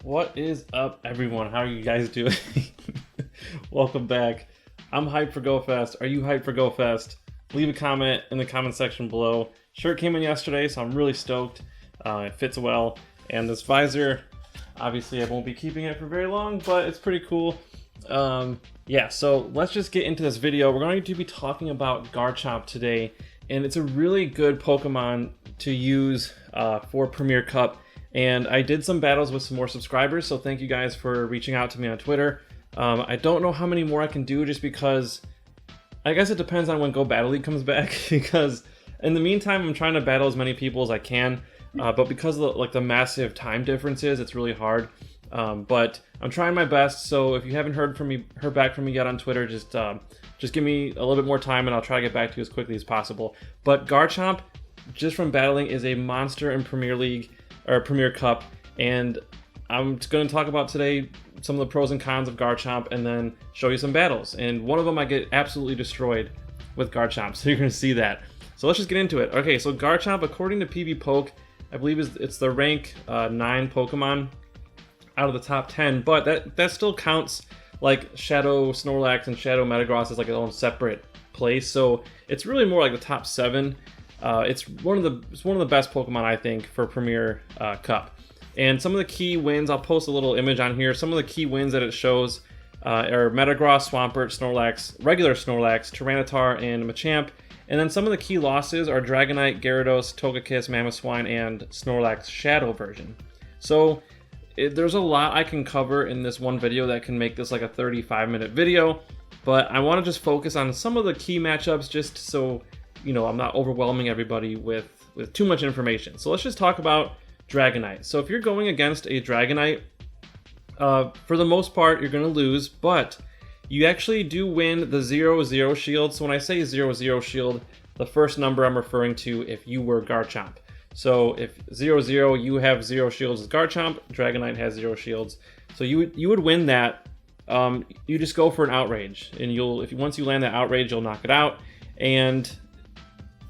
What is up, everyone? How are you guys doing? Welcome back. I'm hyped for GoFest. Are you hyped for GoFest? Leave a comment in the comment section below. Shirt came in yesterday, so I'm really stoked. It fits well. And this visor, obviously I won't be keeping it for very long, but it's pretty cool. Yeah, so let's just get into this video. We're going to be talking about Garchomp today, and it's a really good Pokemon to use for Premier Cup. And I did some battles with some more subscribers, so thank you guys for reaching out to me on Twitter. I don't know how many more I can do just because I guess it depends on when Go Battle League comes back, because in the meantime I'm trying to battle as many people as I can, but because of the massive time differences, it's really hard. But I'm trying my best, so if you haven't heard back from me yet on Twitter, just give me a little bit more time and I'll try to get back to you as quickly as possible. But Garchomp, just from battling, is a monster in Premier League or Premier Cup, and I'm going to talk about today some of the pros and cons of Garchomp and then show you some battles. And one of them I get absolutely destroyed with Garchomp, so you're going to see that. So let's just get into it. Okay, so Garchomp, according to PvPoke, I believe it's the rank 9 Pokemon out of the top 10, but that still counts like Shadow Snorlax and Shadow Metagross as like its own separate place. So it's really more like the top 7. It's one of the best Pokemon, I think, for Premier Cup. And some of the key wins, I'll post a little image on here. Some of the key wins that it shows are Metagross, Swampert, Snorlax, regular Snorlax, Tyranitar, and Machamp. And then some of the key losses are Dragonite, Gyarados, Togekiss, Mamoswine, and Snorlax Shadow version. So there's a lot I can cover in this one video that can make this like a 35-minute video. But I want to just focus on some of the key matchups just so I'm not overwhelming everybody with too much information. So let's just talk about Dragonite. So if you're going against a Dragonite, for the most part, you're going to lose, but you actually do win the 0-0 shield. So when I say 0-0 shield, the first number I'm referring to if you were Garchomp. So if 0-0, you have 0 shields as Garchomp, Dragonite has 0 shields. So you would win that. You just go for an outrage, and once you land that outrage, you'll knock it out. And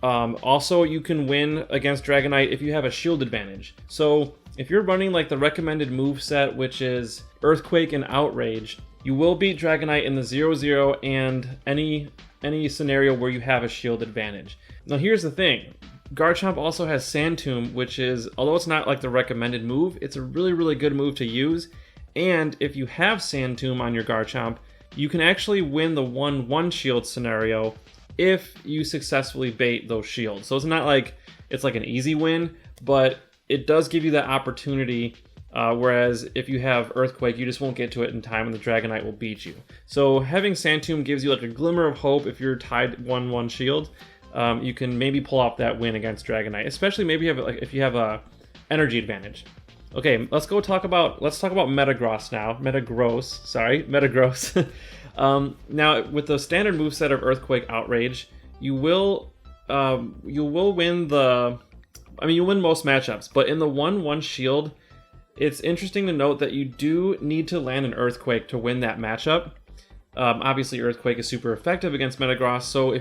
also, you can win against Dragonite if you have a shield advantage. So if you're running like the recommended move set, which is Earthquake and Outrage, you will beat Dragonite in the 0-0 and any scenario where you have a shield advantage. Now here's the thing. Garchomp also has Sand Tomb, which is, although it's not like the recommended move, it's a really, really good move to use. And if you have Sand Tomb on your Garchomp, you can actually win the 1-1 shield scenario if you successfully bait those shields. So it's not like it's like an easy win, but it does give you that opportunity, whereas if you have Earthquake, you just won't get to it in time and the Dragonite will beat you. So having Sand Tomb gives you like a glimmer of hope if you're tied 1-1 shield. You can maybe pull off that win against Dragonite, especially maybe if you have a energy advantage. Okay, let's talk about Metagross now. Metagross. Now, with the standard moveset of Earthquake Outrage, you will win you'll win most matchups, but in the 1-1 shield, it's interesting to note that you do need to land an Earthquake to win that matchup. Obviously, Earthquake is super effective against Metagross, so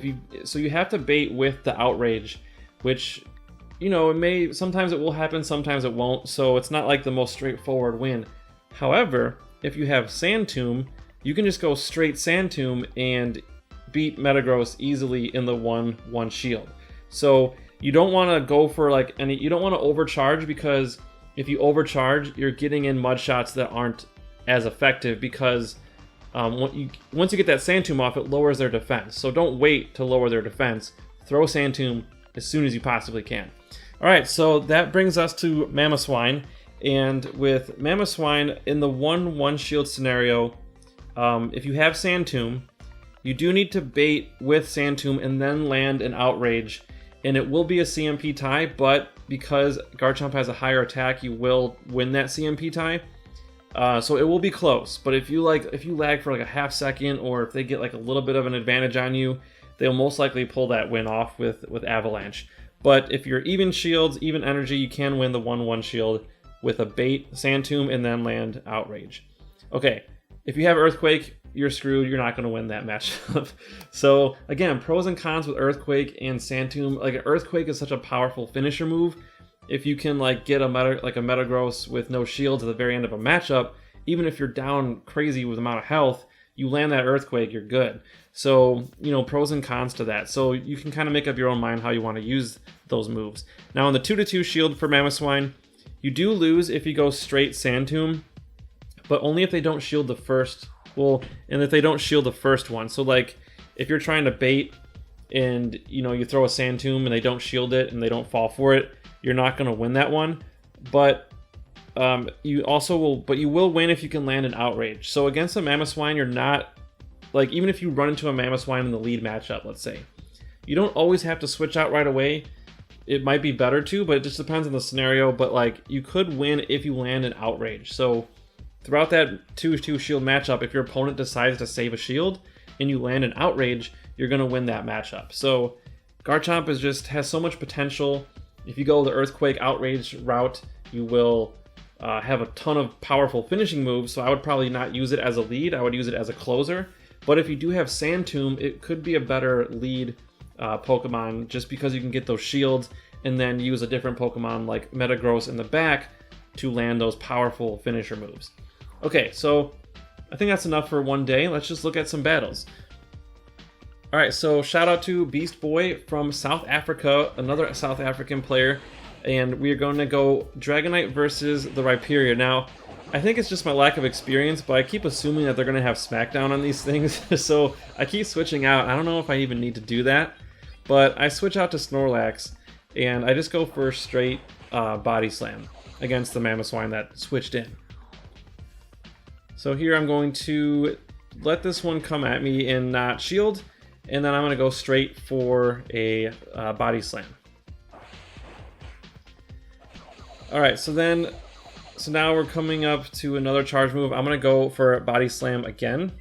you have to bait with the Outrage, which sometimes it will happen, sometimes it won't, so it's not like the most straightforward win. However, if you have Sand Tomb, you can just go straight Sand Tomb and beat Metagross easily in the 1-1 shield. So you don't want to go for you don't want to overcharge, because if you overcharge, you're getting in mud shots that aren't as effective, because once you get that Sand Tomb off, it lowers their defense. So don't wait to lower their defense. Throw Sand Tomb as soon as you possibly can. Alright, so that brings us to Mamoswine. And with Mamoswine, in the 1-1 shield scenario, if you have Sand Tomb, you do need to bait with Sand Tomb and then land an Outrage. And it will be a CMP tie, but because Garchomp has a higher attack, you will win that CMP tie. So it will be close, but if you lag for like a half second, or if they get like a little bit of an advantage on you, they'll most likely pull that win off with Avalanche. But if you're even shields, even energy, you can win the 1-1 shield with a bait, Sand Tomb, and then land Outrage. Okay, if you have Earthquake, you're screwed. You're not going to win that matchup. So again, pros and cons with Earthquake and Sand Tomb. Like, Earthquake is such a powerful finisher move, if you can like get a Metagross with no shields at the very end of a matchup, even if you're down crazy with amount of health, you land that Earthquake, you're good. So, you know, pros and cons to that. So you can kind of make up your own mind how you want to use those moves. Now on the 2-2 shield for Mamoswine, you do lose if you go straight Sand Tomb, but only if they don't shield the first, and if they don't shield the first one. So like, if you're trying to bait and, you know, you throw a Sand Tomb and they don't shield it and they don't fall for it, you're not going to win that one. But you will win if you can land an Outrage. So against a Mamoswine, you're not, like, even if you run into a Mamoswine in the lead matchup, let's say, you don't always have to switch out right away. It might be better to, but it just depends on the scenario. But like, you could win if you land an Outrage. So throughout that 2-2 shield matchup, if your opponent decides to save a shield and you land an Outrage, you're going to win that matchup. So Garchomp has so much potential. If you go the Earthquake Outrage route, you will have a ton of powerful finishing moves, so I would probably not use it as a lead. I would use it as a closer. But if you do have Sand Tomb, it could be a better lead Pokemon, just because you can get those shields and then use a different Pokemon like Metagross in the back to land those powerful finisher moves. Okay, so I think that's enough for one day. Let's just look at some battles. Alright, so shout out to Beast Boy from South Africa, another South African player. And we are going to go Dragonite versus the Rhyperior. Now, I think it's just my lack of experience, but I keep assuming that they're going to have Smackdown on these things. So I keep switching out. I don't know if I even need to do that. But I switch out to Snorlax, and I just go for straight Body Slam against the Mamoswine that switched in. So here I'm going to let this one come at me and not shield. And then I'm going to go straight for a Body Slam. Alright, so now we're coming up to another charge move. I'm going to go for Body Slam again.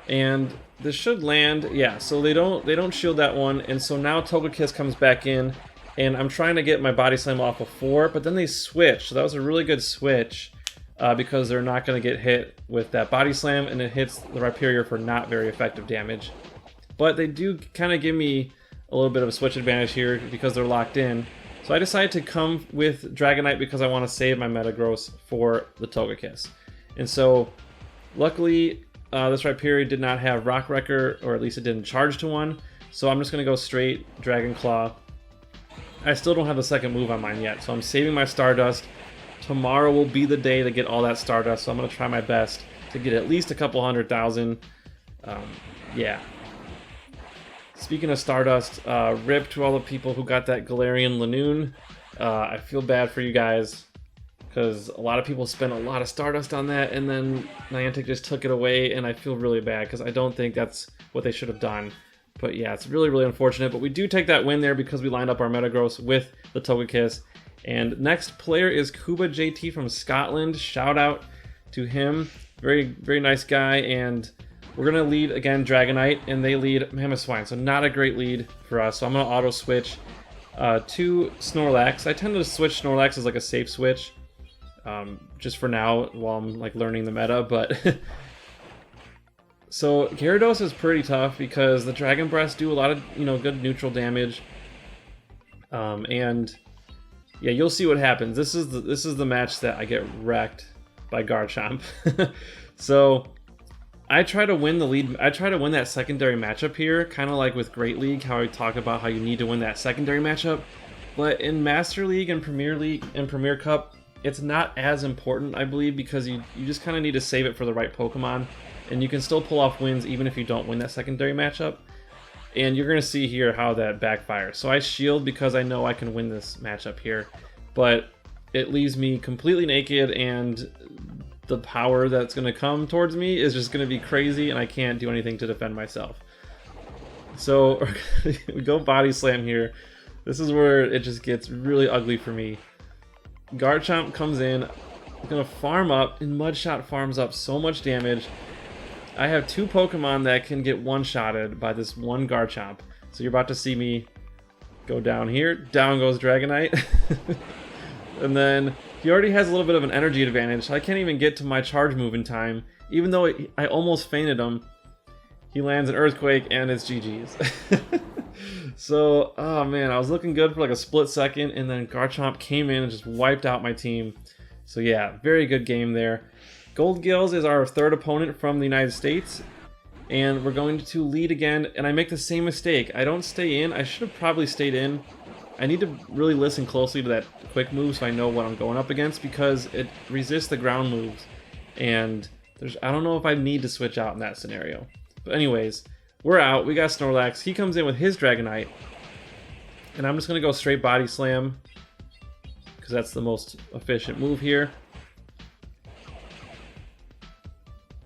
And this should land, yeah, so they don't shield that one, and so now Togekiss comes back in, and I'm trying to get my Body Slam off of 4, but then they switch, so that was a really good switch, because they're not going to get hit with that Body Slam, and it hits the Rhyperior for not very effective damage. But they do kind of give me a little bit of a switch advantage here because they're locked in. So I decided to come with Dragonite because I want to save my Metagross for the Togekiss. And so, luckily, this Rhyperior did not have Rock Wrecker, or at least it didn't charge to one. So I'm just going to go straight Dragon Claw. I still don't have the second move on mine yet, so I'm saving my Stardust. Tomorrow will be the day to get all that Stardust, so I'm going to try my best to get at least a couple 100,000. Yeah. Speaking of Stardust, rip to all the people who got that Galarian Lanoon. I feel bad for you guys, because a lot of people spent a lot of Stardust on that, and then Niantic just took it away, and I feel really bad, because I don't think that's what they should have done. But yeah, it's really, really unfortunate, but we do take that win there because we lined up our Metagross with the Togekiss. And next player is Kuba JT from Scotland. Shout out to him. Very, very nice guy, and we're going to lead, again, Dragonite, and they lead Mamoswine, so not a great lead for us. So I'm going to auto-switch to Snorlax. I tend to switch Snorlax as like a safe switch, just for now, while I'm like learning the meta, but... So Gyarados is pretty tough because the Dragon Breaths do a lot of, good neutral damage. And yeah, you'll see what happens. This is the match that I get wrecked by Garchomp. So I try to win the lead. I try to win that secondary matchup here, kind of like with Great League, how I talk about how you need to win that secondary matchup. But in Master League and Premier Cup, it's not as important, I believe, because you just kind of need to save it for the right Pokemon. And you can still pull off wins even if you don't win that secondary matchup. And you're going to see here how that backfires. So I shield because I know I can win this matchup here. But it leaves me completely naked, and the power that's going to come towards me is just going to be crazy, and I can't do anything to defend myself. So we go Body Slam here. This is where it just gets really ugly for me. Garchomp comes in, going to farm up, and Mudshot farms up so much damage. I have two Pokemon that can get one-shotted by this one Garchomp. So you're about to see me go down here. Down goes Dragonite. And then he already has a little bit of an energy advantage, so I can't even get to my charge move in time. Even though I almost fainted him, he lands an Earthquake and it's GG's. So, oh man, I was looking good for like a split second, and then Garchomp came in and just wiped out my team. So yeah, very good game there. Gold Gills is our third opponent from the United States, and we're going to lead again, and I make the same mistake. I don't stay in. I should have probably stayed in. I need to really listen closely to that quick move so I know what I'm going up against, because it resists the ground moves, and I don't know if I need to switch out in that scenario. But anyways, we're out. We got Snorlax. He comes in with his Dragonite, and I'm just going to go straight Body Slam, because that's the most efficient move here.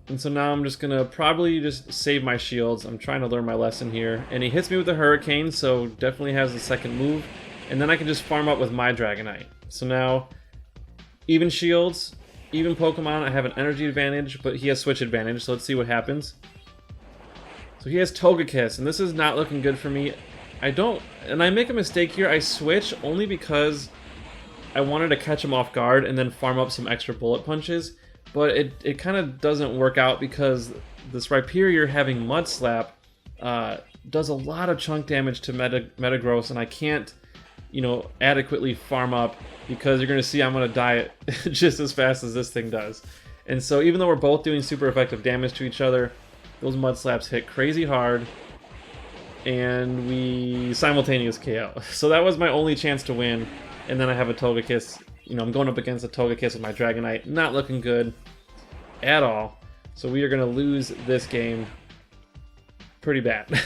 And so now I'm just going to probably just save my shields. I'm trying to learn my lesson here. And he hits me with the Hurricane, so definitely has the second move. And then I can just farm up with my Dragonite. So now, even shields, even Pokemon, I have an energy advantage, but he has switch advantage, so let's see what happens. So he has Togekiss, and this is not looking good for me. And I make a mistake here. I switch only because I wanted to catch him off guard and then farm up some extra bullet punches. But it kind of doesn't work out, because this Rhyperior having Mud Slap does a lot of chunk damage to Metagross, and I can't, adequately farm up, because you're going to see I'm going to die just as fast as this thing does. And so even though we're both doing super effective damage to each other, those Mud Slaps hit crazy hard, and we simultaneous KO. So that was my only chance to win, and then I have a Togekiss. I'm going up against a Togekiss with my Dragonite. Not looking good at all. So we are going to lose this game pretty bad.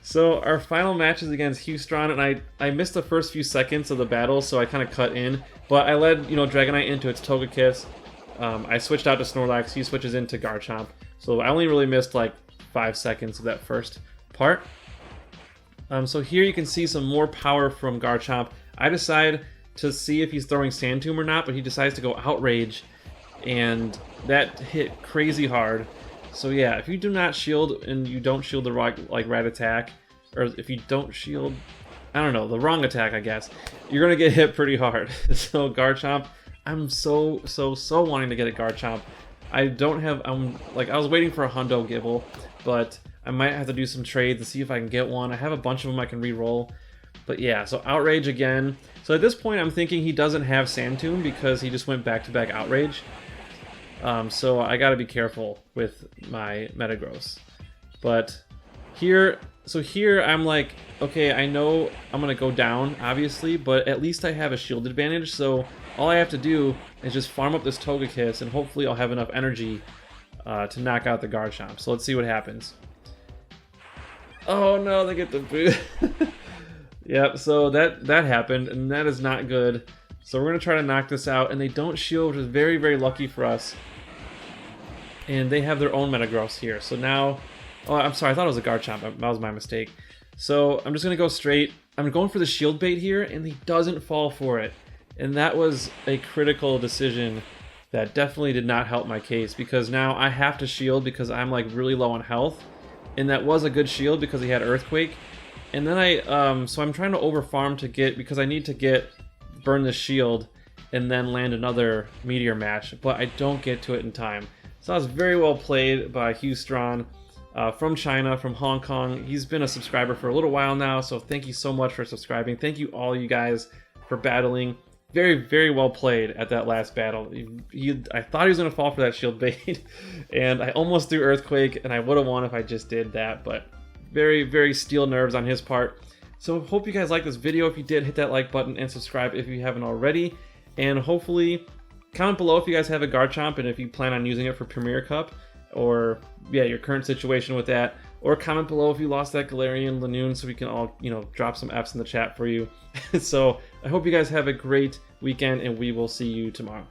So our final match is against Hustron, and I missed the first few seconds of the battle, so I kind of cut in. But I led, Dragonite into its Togekiss. I switched out to Snorlax. He switches into Garchomp. So I only really missed like 5 seconds of that first part. So here you can see some more power from Garchomp. I decide to see if he's throwing Sand Tomb or not, but he decides to go Outrage, and that hit crazy hard. So yeah, if you do not shield and you don't shield the right attack, or if you don't shield, I don't know, the wrong attack, I guess, you're gonna get hit pretty hard. So Garchomp, I'm so wanting to get a Garchomp. I was waiting for a Hundo Gibble, but I might have to do some trades to see if I can get one. I have a bunch of them I can re-roll. But yeah, so Outrage again. So at this point, I'm thinking he doesn't have Sand Tomb, because he just went back-to-back Outrage. So I gotta be careful with my Metagross. But here I'm like, okay, I know I'm gonna go down, obviously, but at least I have a shield advantage, so all I have to do is just farm up this Togekiss, and hopefully I'll have enough energy to knock out the Garchomp. So let's see what happens. Oh no, they get the boot. Yep, so that happened, and that is not good. So we're going to try to knock this out, and they don't shield, which is very, very lucky for us. And they have their own Metagross here. So now, oh, I'm sorry, I thought it was a Garchomp. That was my mistake. So I'm just going to go straight. I'm going for the shield bait here, and he doesn't fall for it. And that was a critical decision that definitely did not help my case, because now I have to shield because I'm like really low on health. And that was a good shield because he had Earthquake. And then so I'm trying to overfarm to get, because I need to burn the shield and then land another Meteor Mash, but I don't get to it in time. So that was very well played by Hustron from China, from Hong Kong. He's been a subscriber for a little while now, so thank you so much for subscribing. Thank you all you guys for battling. Very, very well played at that last battle. I thought he was going to fall for that shield bait, and I almost threw Earthquake, and I would have won if I just did that, but very, very steel nerves on his part. So hope you guys liked this video. If you did, hit that like button and subscribe if you haven't already. And hopefully, comment below if you guys have a Garchomp and if you plan on using it for Premier Cup, or yeah, your current situation with that. Or comment below if you lost that Galarian Lanoon, so we can all, drop some Fs in the chat for you. So I hope you guys have a great weekend, and we will see you tomorrow.